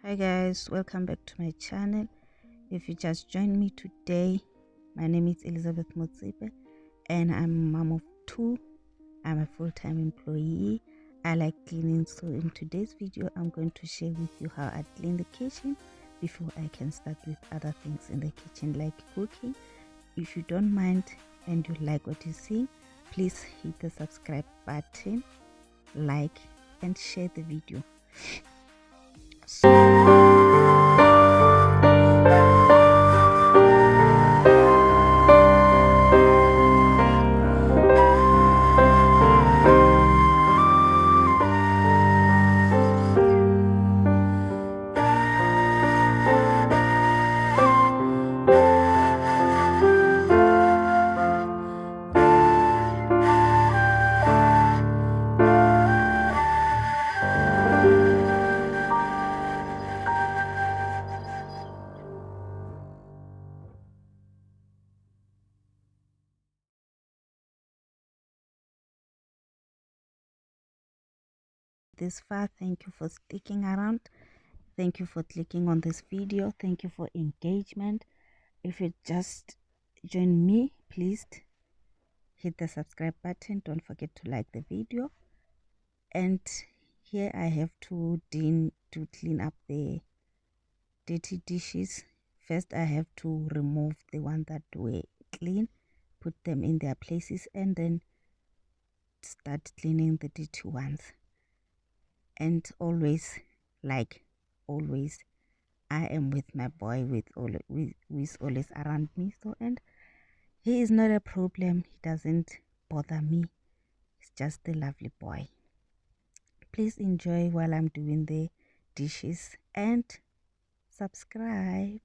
Hi guys, welcome back to my channel. If you just joined me today, my name is Elizabeth Motsepe and I'm a mom of two. I'm a full-time employee. I like cleaning, so in today's video I'm going to share with you how I clean the kitchen before I can start with other things in the kitchen like cooking. If you don't mind and you like what you see, please hit the subscribe button, like and share the video. This far, thank you for sticking around. Thank you for clicking on this video. Thank you for engagement. If you just join me, please hit the subscribe button. Don't forget to like the video. And here I have to clean up the dirty dishes. First I have to remove the ones that were clean, put them in their places, and then start cleaning the dirty ones. And always, like always, I am with my boy who is always around me. So, and he is not a problem. He doesn't bother me. He's just a lovely boy. Please enjoy while I'm doing the dishes and subscribe.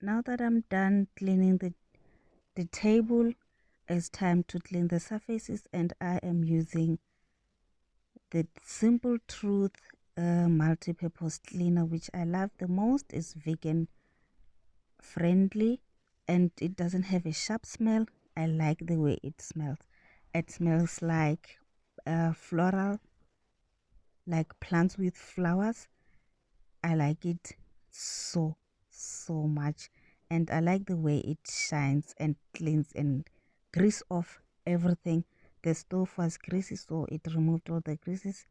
Now that I'm done cleaning the table, it's time to clean the surfaces, and I am using the Simple Truth multi-purpose cleaner, which I love the most. Is vegan friendly and it doesn't have a sharp smell. I like the way it smells. It smells like floral, like plants with flowers. I like it so much, and I like the way it shines and cleans and grease off everything. The stove was greasy, so it removed all the greases.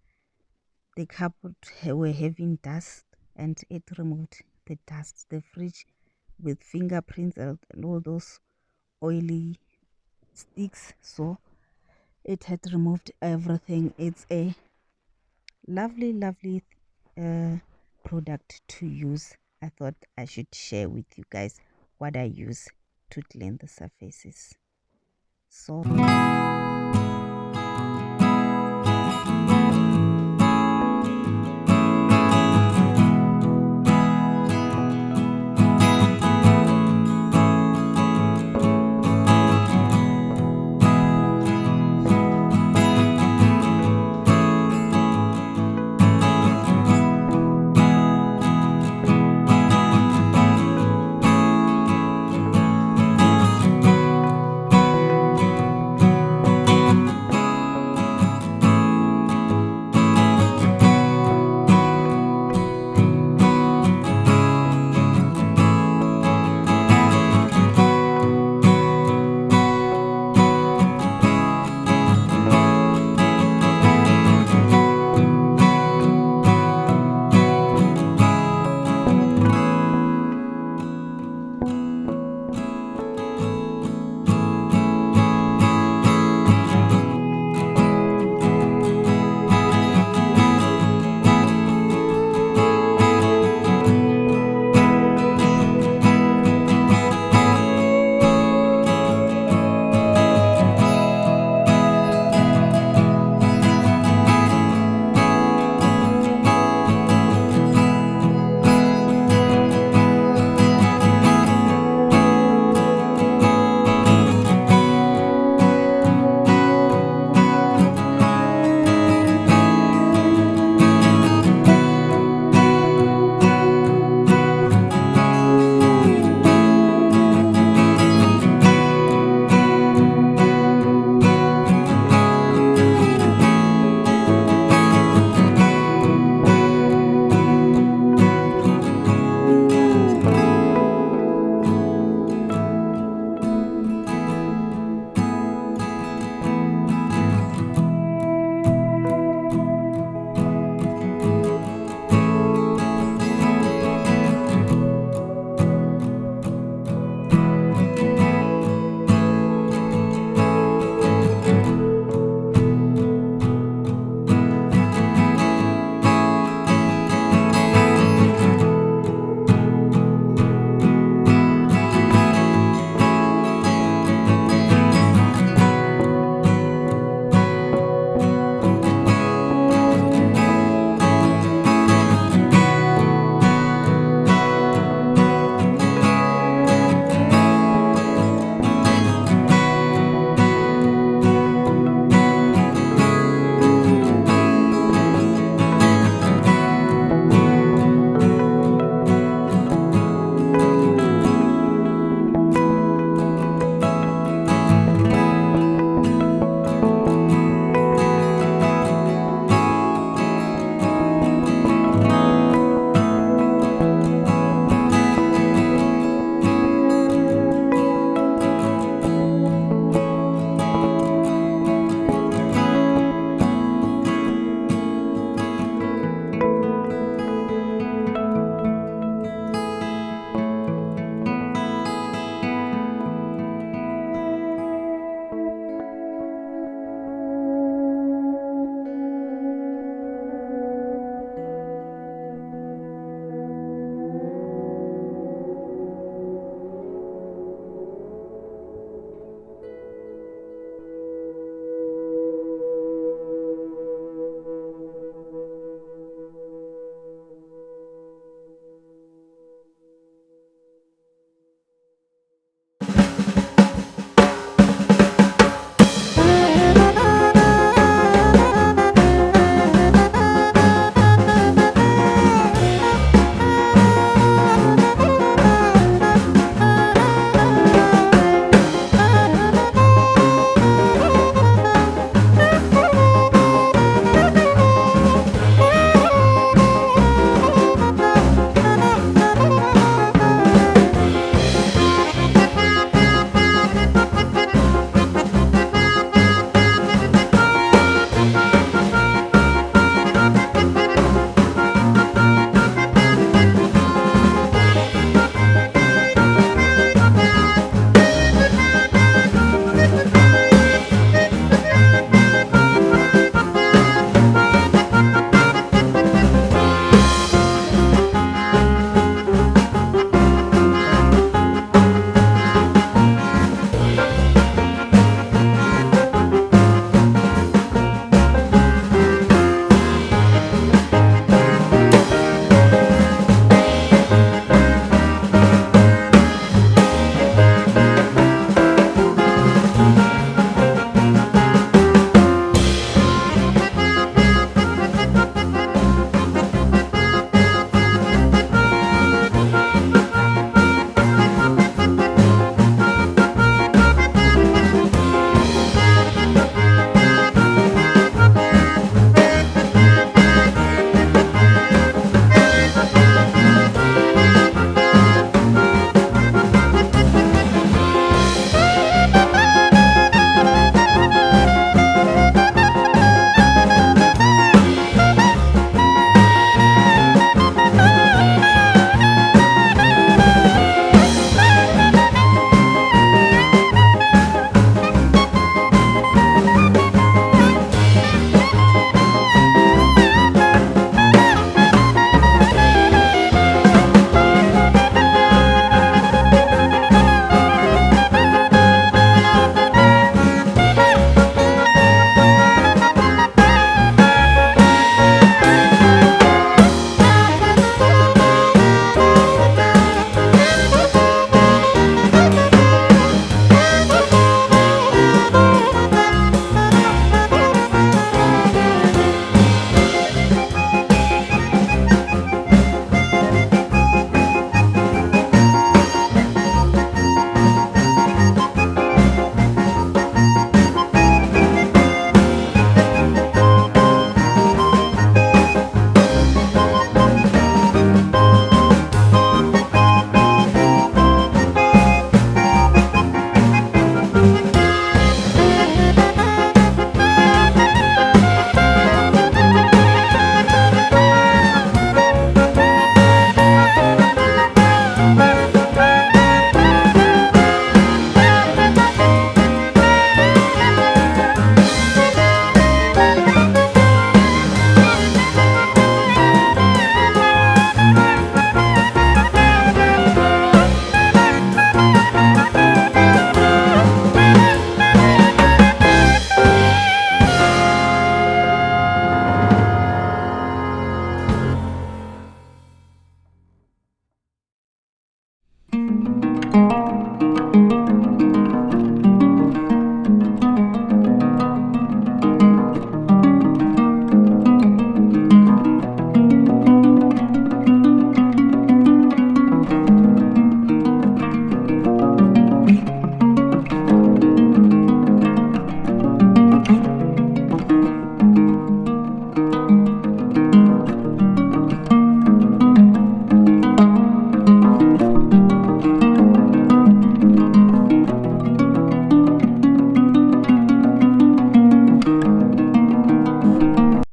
The cupboard were having dust, and it removed the dust. The fridge with fingerprints and all those oily sticks, so it had removed everything. It's a lovely product to use. I thought I should share with you guys what I use to clean the surfaces. So